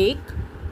1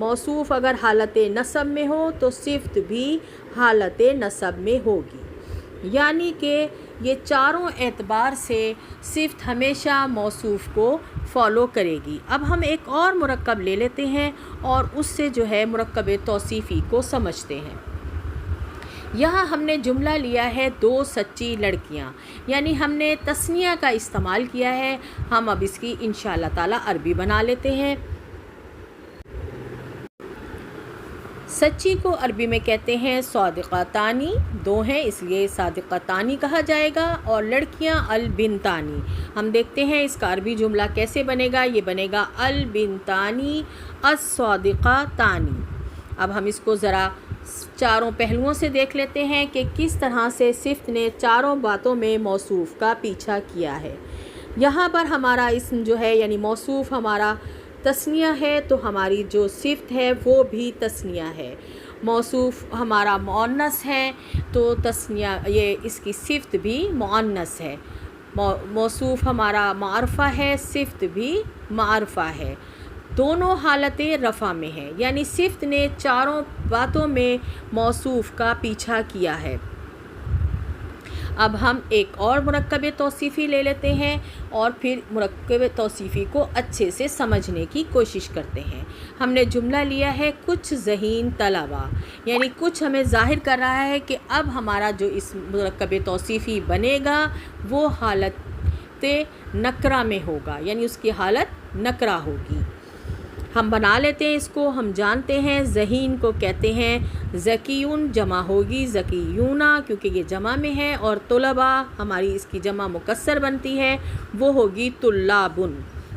موصوف اگر حالت نصب میں ہو تو صفت بھی حالت نصب میں ہوگی، یعنی کہ یہ چاروں اعتبار سے صفت ہمیشہ موصوف کو فالو کرے گی۔ اب ہم ایک اور مرکب لے لیتے ہیں اور اس سے جو ہے مرکب توصیفی کو سمجھتے ہیں۔ یہاں ہم نے جملہ لیا ہے 2 سچی لڑکیاں، یعنی ہم نے تثنیہ کا استعمال کیا ہے۔ ہم اب اس کی انشاءاللہ تعالی عربی بنا لیتے ہیں۔ سچی کو عربی میں کہتے ہیں صادقاتانی، 2 ہیں اس لیے صادقاتانی کہا جائے گا، اور لڑکیاں البنتانی۔ ہم دیکھتے ہیں اس کا عربی جملہ کیسے بنے گا، یہ بنے گا البنتانی الصادقاتانی۔ اب ہم اس کو ذرا چاروں پہلوؤں سے دیکھ لیتے ہیں کہ کس طرح سے صفت نے چاروں باتوں میں موصوف کا پیچھا کیا ہے۔ یہاں پر ہمارا اسم جو ہے یعنی موصوف ہمارا تثنیہ ہے، تو ہماری جو صفت ہے وہ بھی تثنیہ ہے۔ موصوف ہمارا مؤنث ہے تو تثنیہ یہ اس کی صفت بھی مؤنث ہے۔ موصوف ہمارا معرفہ ہے، صفت بھی معرفہ ہے، دونوں حالت رفع میں ہے، یعنی صفت نے چاروں باتوں میں موصوف کا پیچھا کیا ہے۔ اب ہم ایک اور مرکب توصیفی لے لیتے ہیں اور پھر مرکب توصیفی کو اچھے سے سمجھنے کی کوشش کرتے ہیں۔ ہم نے جملہ لیا ہے کچھ ذہین طلباء، یعنی کچھ ہمیں ظاہر کر رہا ہے کہ اب ہمارا جو اس مرکب توصیفی بنے گا وہ حالت نکرہ میں ہوگا، یعنی اس کی حالت نکرہ ہوگی۔ ہم بنا لیتے ہیں اس کو۔ ہم جانتے ہیں ذہین کو کہتے ہیں ذکیون، جمع ہوگی ذکیونا کیونکہ یہ جمع میں ہے، اور طلباء ہماری اس کی جمع مکسر بنتی ہے، وہ ہوگی طلابن،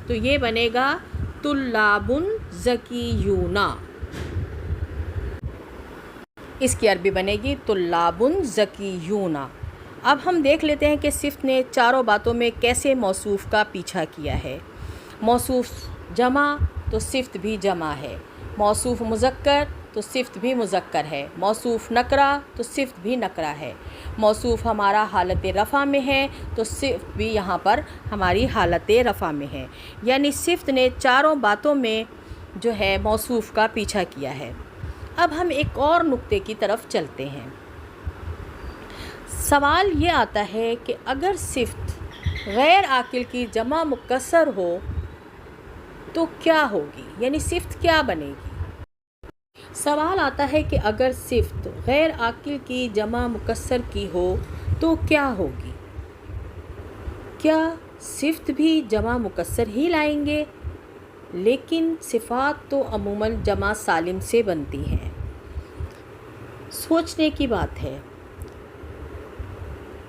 تو یہ بنے گا طلابن ذکیونا۔ اس کی عربی بنے گی طلابن ذکیونا۔ اب ہم دیکھ لیتے ہیں کہ صفت نے چاروں باتوں میں کیسے موصوف کا پیچھا کیا ہے۔ موصوف جمع تو صفت بھی جمع ہے، موصوف مذکر تو صفت بھی مذکر ہے، موصوف نکرہ تو صفت بھی نکرہ ہے، موصوف ہمارا حالت رفع میں ہے تو صفت بھی یہاں پر ہماری حالت رفع میں ہے، یعنی صفت نے چاروں باتوں میں جو ہے موصوف کا پیچھا کیا ہے۔ اب ہم ایک اور نقطے کی طرف چلتے ہیں۔ سوال یہ آتا ہے کہ اگر صفت غیر عاقل کی جمع مکسر ہو تو کیا ہوگی، یعنی صفت کیا بنے گی؟ سوال آتا ہے کہ اگر صفت غیر عاقل کی جمع مکسر کی ہو تو کیا ہوگی؟ کیا صفت بھی جمع مکسر ہی لائیں گے؟ لیکن صفات تو عموماً جمع سالم سے بنتی ہیں۔ سوچنے کی بات ہے،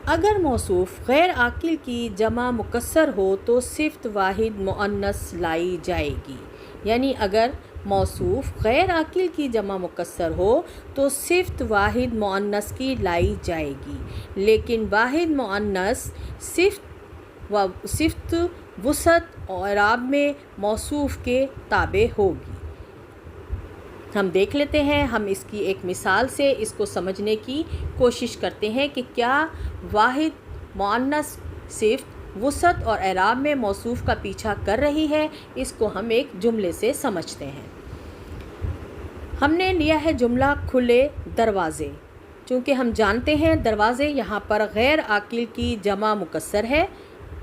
اگر موصوف غیر عاقل کی جمع مکسر ہو تو صفت واحد مؤنث لائی جائے گی، یعنی اگر موصوف غیر عاقل کی جمع مکسر ہو تو صفت واحد مؤنث کی لائی جائے گی، لیکن واحد مؤنث صفت وسعت اور اعراب میں موصوف کے تابع ہوگی۔ ہم دیکھ لیتے ہیں، ہم اس کی ایک مثال سے اس کو سمجھنے کی کوشش کرتے ہیں کہ کیا واحد مؤنث صفت وسعت اور اعراب میں موصوف کا پیچھا کر رہی ہے۔ اس کو ہم ایک جملے سے سمجھتے ہیں۔ ہم نے لیا ہے جملہ کھلے دروازے، چونکہ ہم جانتے ہیں دروازے یہاں پر غیر عاقل کی جمع مکسر ہے۔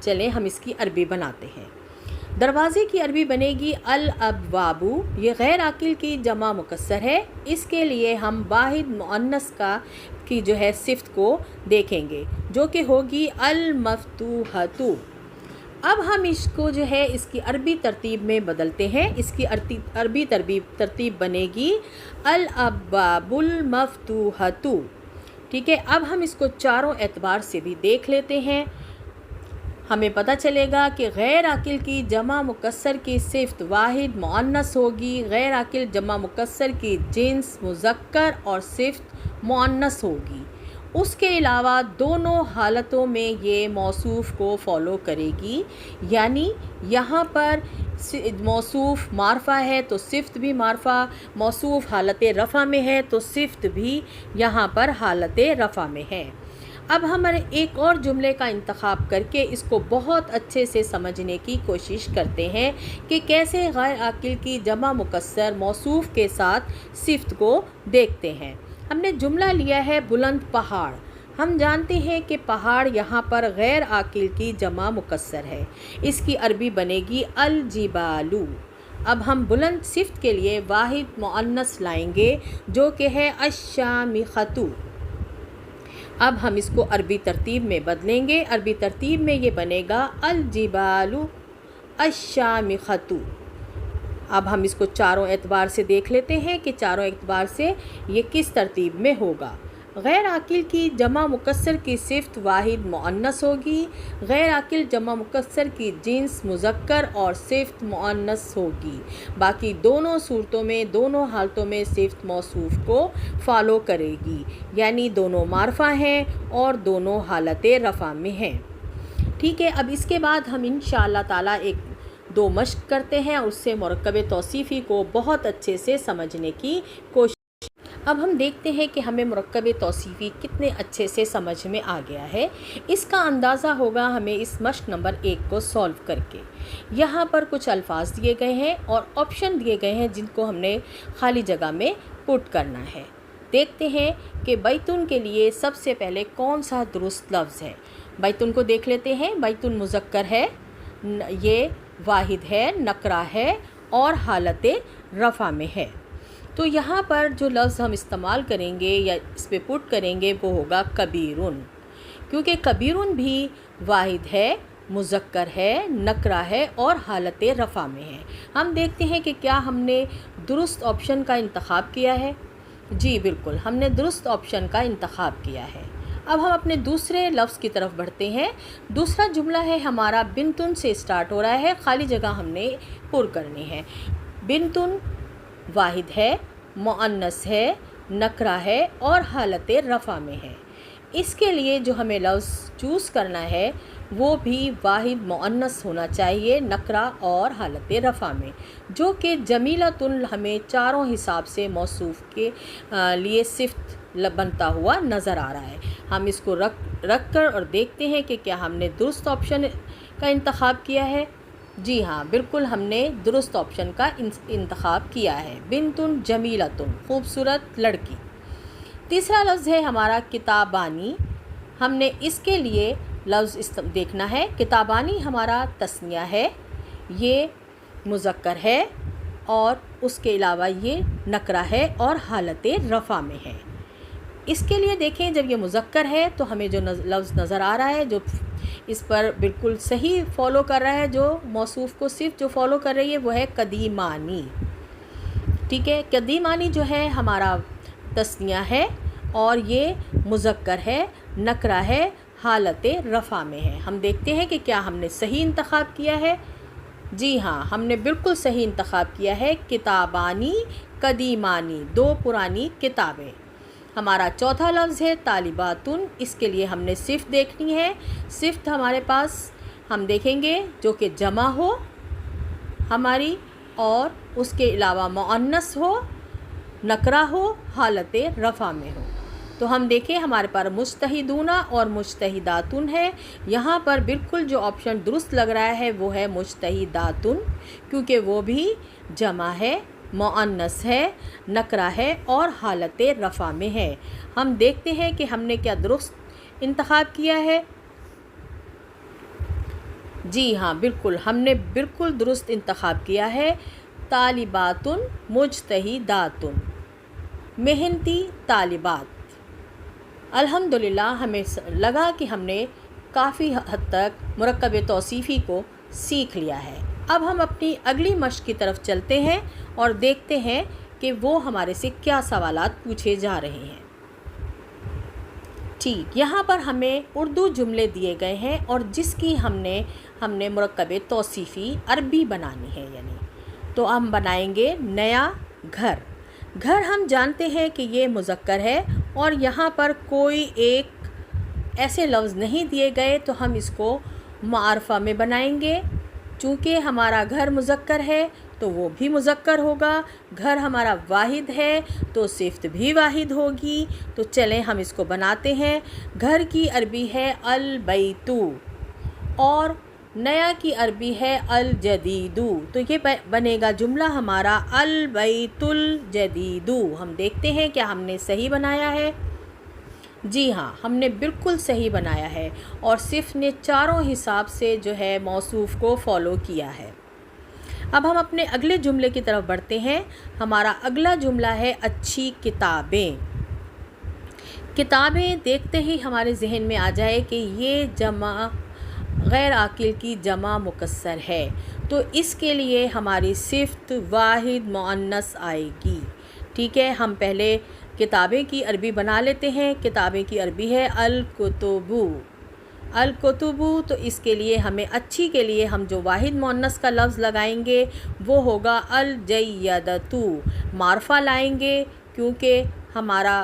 چلیں ہم اس کی عربی بناتے ہیں۔ دروازے کی عربی بنے گی الابواب، یہ غیر عاقل کی جمع مکسر ہے، اس کے لیے ہم واحد مؤنث کی جو ہے صفت کو دیکھیں گے جو کہ ہوگی المفتوحۃ۔ اب ہم اس کو جو ہے اس کی عربی ترتیب میں بدلتے ہیں۔ اس کی عربی ترتیب بنے گی الابواب المفتوحۃ، ٹھیک ہے۔ اب ہم اس کو چاروں اعتبار سے بھی دیکھ لیتے ہیں۔ ہمیں پتہ چلے گا کہ غیر عاقل کی جمع مکسر کی صفت واحد مؤنث ہوگی، غیر عاقل جمع مکسر کی جنس مذکر اور صفت مؤنث ہوگی۔ اس کے علاوہ دونوں حالتوں میں یہ موصوف کو فالو کرے گی، یعنی یہاں پر موصوف معرفہ ہے تو صفت بھی معرفہ، موصوف حالت رفع میں ہے تو صفت بھی یہاں پر حالت رفع میں ہے۔ اب ہم ایک اور جملے کا انتخاب کر کے اس کو بہت اچھے سے سمجھنے کی کوشش کرتے ہیں کہ کیسے غیر عاقل کی جمع مکسر موصوف کے ساتھ صفت کو دیکھتے ہیں۔ ہم نے جملہ لیا ہے بلند پہاڑ۔ ہم جانتے ہیں کہ پہاڑ یہاں پر غیر عاقل کی جمع مکسر ہے، اس کی عربی بنے گی الجبالو۔ اب ہم بلند صفت کے لیے واحد مؤنث لائیں گے جو کہ ہے الشامخۃ۔ اب ہم اس کو عربی ترتیب میں بدلیں گے، عربی ترتیب میں یہ بنے گا الجبال الشامخۃ۔ اب ہم اس کو چاروں اعتبار سے دیکھ لیتے ہیں کہ چاروں اعتبار سے یہ کس ترتیب میں ہوگا۔ غیر عاقل کی جمع مکسر کی صفت واحد مؤنث ہوگی، غیر عاقل جمع مکسر کی جنس مذکر اور صفت مؤنث ہوگی۔ باقی دونوں صورتوں میں، دونوں حالتوں میں صفت موصوف کو فالو کرے گی، یعنی دونوں معرفہ ہیں اور دونوں حالت رفع میں ہیں۔ ٹھیک ہے، اب اس کے بعد ہم انشاءاللہ تعالیٰ ایک دو مشق کرتے ہیں اور اس سے مرکب توصیفی کو بہت اچھے سے سمجھنے کی کوشش۔ اب ہم دیکھتے ہیں کہ ہمیں مرکب توصیفی کتنے اچھے سے سمجھ میں آ گیا ہے۔ اس کا اندازہ ہوگا ہمیں اس مشق نمبر 1 کو سولو کر کے۔ یہاں پر کچھ الفاظ دیے گئے ہیں اور آپشن دیے گئے ہیں جن کو ہم نے خالی جگہ میں پٹ کرنا ہے۔ دیکھتے ہیں کہ بیتن کے لیے سب سے پہلے کون سا درست لفظ ہے۔ بیتن کو دیکھ لیتے ہیں۔ بیتن مذکر ہے، یہ واحد ہے، نکرہ ہے اور حالت رفع میں ہے۔ تو یہاں پر جو لفظ ہم استعمال کریں گے یا اس پہ پٹ کریں گے وہ ہوگا کبیرن، کیونکہ کبیرن بھی واحد ہے، مذکر ہے، نکرہ ہے اور حالت رفع میں ہے۔ ہم دیکھتے ہیں کہ کیا ہم نے درست آپشن کا انتخاب کیا ہے۔ جی بالکل، ہم نے درست آپشن کا انتخاب کیا ہے۔ اب ہم اپنے دوسرے لفظ کی طرف بڑھتے ہیں۔ دوسرا جملہ ہے ہمارا بنتن سے اسٹارٹ ہو رہا ہے، خالی جگہ ہم نے پر کرنی ہے۔ بنتن واحد ہے، مؤنث ہے، نکرہ ہے اور حالت رفع میں ہے۔ اس کے لیے جو ہمیں لفظ چوز کرنا ہے وہ بھی واحد مؤنث ہونا چاہیے، نکرہ اور حالت رفع میں، جو کہ جمیلۃ ہمیں چاروں حساب سے موصوف کے لیے صفت بنتا ہوا نظر آ رہا ہے۔ ہم اس کو رکھ کر اور دیکھتے ہیں کہ کیا ہم نے درست آپشن کا انتخاب کیا ہے۔ جی ہاں، بالکل ہم نے درست آپشن کا انتخاب کیا ہے۔ بنتن جمیلۃ، خوبصورت لڑکی۔ تیسرا لفظ ہے ہمارا کتابانی۔ ہم نے اس کے لیے لفظ دیکھنا ہے۔ کتابانی ہمارا تثنیہ ہے، یہ مذکر ہے اور اس کے علاوہ یہ نکرہ ہے اور حالت رفع میں ہے۔ اس کے لیے دیکھیں، جب یہ مذکر ہے تو ہمیں جو لفظ نظر آ رہا ہے، جو اس پر بالکل صحیح فالو کر رہا ہے، جو موصوف کو صرف جو فالو کر رہی ہے وہ ہے قدیمانی۔ ٹھیک ہے، قدیمانی جو ہے ہمارا تثنیہ ہے اور یہ مذکر ہے، نکرہ ہے، حالت رفع میں ہے۔ ہم دیکھتے ہیں کہ کیا ہم نے صحیح انتخاب کیا ہے۔ جی ہاں، ہم نے بالکل صحیح انتخاب کیا ہے۔ کتابانی قدیمانی، دو پرانی کتابیں۔ ہمارا چوتھا لفظ ہے طالباتن۔ اس کے لیے ہم نے صفت دیکھنی ہے۔ صفت ہمارے پاس ہم دیکھیں گے جو کہ جمع ہو ہماری اور اس کے علاوہ مؤنث ہو، نکرہ ہو، حالت رفع میں ہو۔ تو ہم دیکھیں ہمارے پاس مجتہدون اور مجتہداتن ہے۔ یہاں پر بالکل جو آپشن درست لگ رہا ہے وہ ہے مجتہداتن، کیونکہ وہ بھی جمع ہے، مؤنث ہے، نکرہ ہے اور حالت رفع میں ہے۔ ہم دیکھتے ہیں کہ ہم نے کیا درست انتخاب کیا ہے۔ جی ہاں، بالکل ہم نے بالکل درست انتخاب کیا ہے۔ طالباتن مجتہداتن، محنتی طالبات۔ الحمدللہ ہمیں لگا کہ ہم نے کافی حد تک مرکب توصیفی کو سیکھ لیا ہے۔ اب ہم اپنی اگلی مشق کی طرف چلتے ہیں اور دیکھتے ہیں کہ وہ ہمارے سے کیا سوالات پوچھے جا رہے ہیں۔ ٹھیک، یہاں پر ہمیں اردو جملے دیے گئے ہیں اور جس کی ہم نے مرکب توصیفی عربی بنانی ہے، یعنی تو ہم بنائیں گے نیا گھر۔ گھر ہم جانتے ہیں کہ یہ مذکر ہے اور یہاں پر کوئی ایک ایسے لفظ نہیں دیے گئے، تو ہم اس کو معرفہ میں بنائیں گے۔ چونکہ ہمارا گھر مذکر ہے تو وہ بھی مذکر ہوگا، گھر ہمارا واحد ہے تو صفت بھی واحد ہوگی۔ تو چلیں ہم اس کو بناتے ہیں۔ گھر کی عربی ہے البیتو اور نیا کی عربی ہے الجدیدو، تو یہ بنے گا جملہ ہمارا البیت الجدیدو۔ ہم دیکھتے ہیں کیا ہم نے صحیح بنایا ہے؟ جی ہاں، ہم نے بالکل صحیح بنایا ہے اور صفت نے چاروں حساب سے جو ہے موصوف کو فالو کیا ہے۔ اب ہم اپنے اگلے جملے کی طرف بڑھتے ہیں۔ ہمارا اگلا جملہ ہے اچھی کتابیں۔ کتابیں دیکھتے ہی ہمارے ذہن میں آ جائے کہ یہ جمع غیر عاقل کی جمع مکسر ہے، تو اس کے لیے ہماری صفت واحد مؤنث آئے گی۔ ٹھیک ہے، ہم پہلے کتابیں کی عربی بنا لیتے ہیں۔ کتابیں کی عربی ہے الکتبو۔ الکتبو، تو اس کے لیے ہمیں اچھی کے لیے ہم جو واحد مؤنث کا لفظ لگائیں گے وہ ہوگا الجیدتو۔ معرفہ لائیں گے کیونکہ ہمارا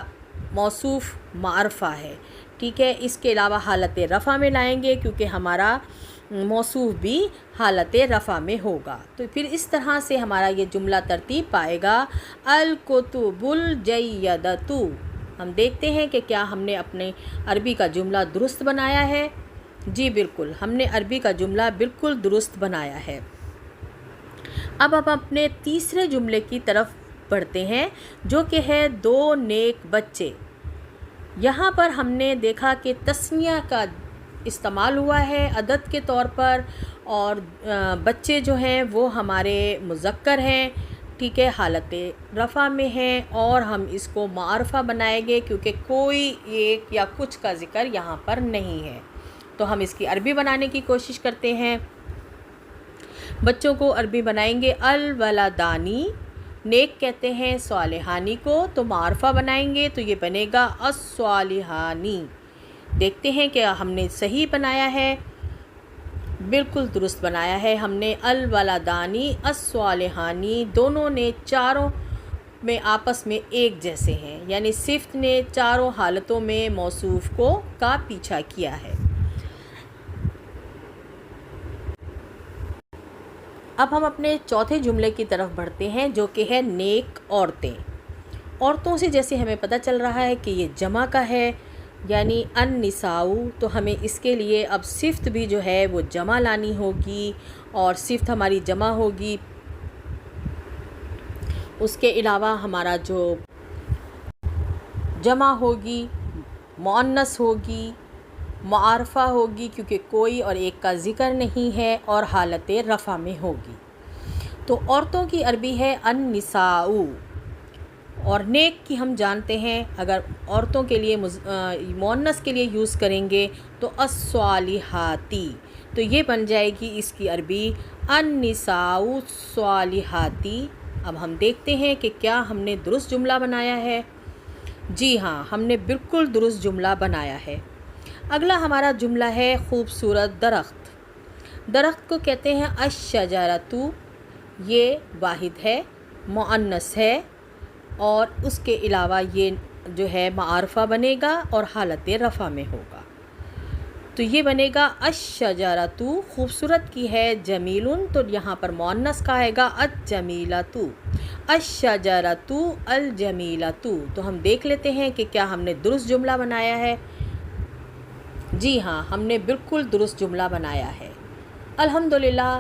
موصوف معرفہ ہے۔ ٹھیک ہے، اس کے علاوہ حالت رفع میں لائیں گے کیونکہ ہمارا موصوف بھی حالت رفع میں ہوگا۔ تو پھر اس طرح سے ہمارا یہ جملہ ترتیب پائے گا الکتب الجیدتو۔ ہم دیکھتے ہیں کہ کیا ہم نے اپنے عربی کا جملہ درست بنایا ہے۔ جی بالکل، ہم نے عربی کا جملہ بالکل درست بنایا ہے۔ اب ہم اپنے تیسرے جملے کی طرف بڑھتے ہیں جو کہ ہے دو نیک بچے۔ یہاں پر ہم نے دیکھا کہ تثنیہ کا استعمال ہوا ہے عدد کے طور پر، اور بچے جو ہیں وہ ہمارے مذکر ہیں۔ ٹھیک ہے، حالت رفع میں ہیں اور ہم اس کو معرفہ بنائیں گے کیونکہ کوئی ایک یا کچھ کا ذکر یہاں پر نہیں ہے۔ تو ہم اس کی عربی بنانے کی کوشش کرتے ہیں۔ بچوں کو عربی بنائیں گے الولدانی، نیک کہتے ہیں صالحانی کو، تو معرفہ بنائیں گے تو یہ بنے گا الصالحانی۔ دیکھتے ہیں کہ ہم نے صحیح بنایا ہے، بالکل درست بنایا ہے ہم نے۔ الولدانی الصالحانی، دونوں نے چاروں میں آپس میں ایک جیسے ہیں، یعنی صفت نے چاروں حالتوں میں موصوف کا پیچھا کیا ہے۔ اب ہم اپنے چوتھے جملے کی طرف بڑھتے ہیں جو کہ ہے نیک عورتیں۔ عورتوں سے جیسے ہمیں پتہ چل رہا ہے کہ یہ جمع کا ہے یعنی النساء، تو ہمیں اس کے لیے اب صفت بھی جو ہے وہ جمع لانی ہوگی اور صفت ہماری جمع ہوگی۔ اس کے علاوہ ہمارا جو جمع ہوگی مؤنث ہوگی، معرفہ ہوگی کیونکہ کوئی اور ایک کا ذکر نہیں ہے، اور حالت رفع میں ہوگی۔ تو عورتوں کی عربی ہے النساء، اور نیک کی ہم جانتے ہیں اگر عورتوں کے لیے مؤنث کے لیے یوز کریں گے تو الصالحاتی، تو یہ بن جائے گی اس کی عربی النساء الصالحاتی۔ اب ہم دیکھتے ہیں کہ کیا ہم نے درست جملہ بنایا ہے۔ جی ہاں، ہم نے بالکل درست جملہ بنایا ہے۔ اگلا ہمارا جملہ ہے خوبصورت درخت۔ درخت کو کہتے ہیں الشجرۃ، یہ واحد ہے، مؤنث ہے، اور اس کے علاوہ یہ جو ہے معرفہ بنے گا اور حالت رفع میں ہوگا۔ تو یہ بنے گا الشجرۃ، خوبصورت کی ہے جمیل، تو یہاں پر مؤنث کا آئے گا الجمیلۃ، الشجرۃ الجمیلۃ۔ تو ہم دیکھ لیتے ہیں کہ کیا ہم نے درست جملہ بنایا ہے۔ جی ہاں، ہم نے بالکل درست جملہ بنایا ہے۔ الحمدللہ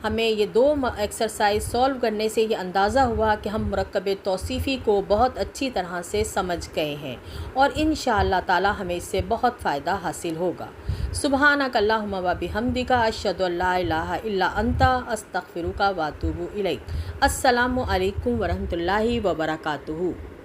ہمیں یہ دو ایکسرسائز سولو کرنے سے یہ اندازہ ہوا کہ ہم مرکب توصیفی کو بہت اچھی طرح سے سمجھ گئے ہیں، اور انشاءاللہ تعالی ہمیں اس سے بہت فائدہ حاصل ہوگا۔ سبحانک اللہم و بحمدک، اشہد ان لا الہ الا انت، استغفرک و اتوب الیک۔ السلام علیکم ورحمۃ اللہ وبرکاتہ۔